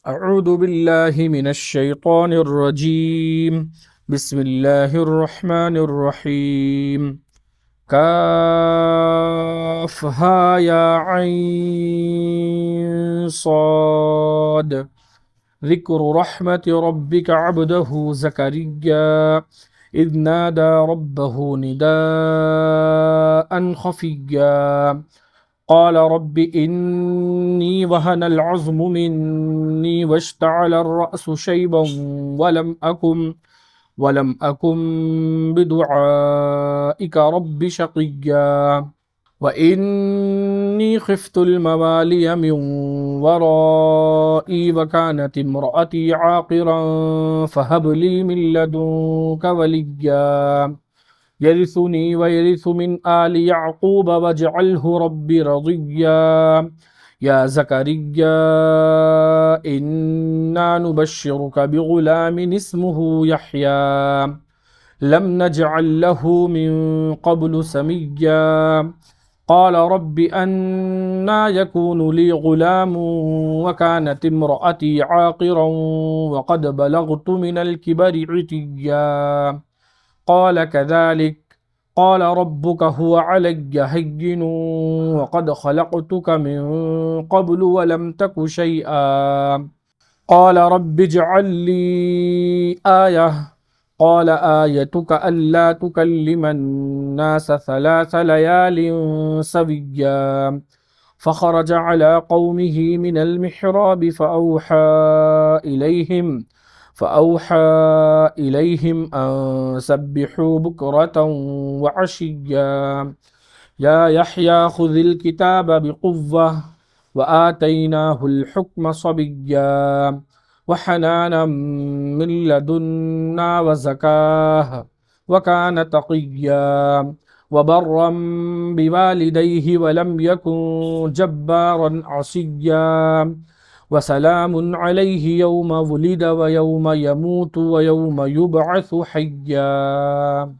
أعوذ بالله من الشيطان الرجيم. بسم الله الرحمن الرحيم. كافها يا عين صاد. ذكر رحمة ربك عبده زكريا إذ نادى ربه نداء خفيا قال رب إني وهن العظم مني واشتعل الرأس شيبا ولم أكن بدعائك رب شقيا وإني خفت الموالي من ورائي وكانت امرأتي عاقرا فهب لي من لدنك وليا يرثني ويرث من آل يعقوب واجعله رب رضيا يا زكريا إنا نبشرك بغلام اسمه يحيى لم نجعل له من قبل سميا قال رب أنا يكون لي غلام وكانت امرأتي عاقرا وقد بلغت من الكبر عتيا قال كذلك قال ربك هو علي هين وقد خلقتك من قبل ولم تك شيئا قال رب اجعل لي آية قال آيتك ألا تكلم الناس 3 ليال سويا فخرج على قومه من المحراب فأوحى إليهم أن سبحوا بكرة وعشيا يا يحيى خذ الكتاب بقوة وآتيناه الحكم صبيا وحنانا من لدنا وزكاه وكان تقيا وبرا بوالديه ولم يكن جبارا عصيا وسلام عليه يوم ولد ويوم يموت ويوم يبعث حيا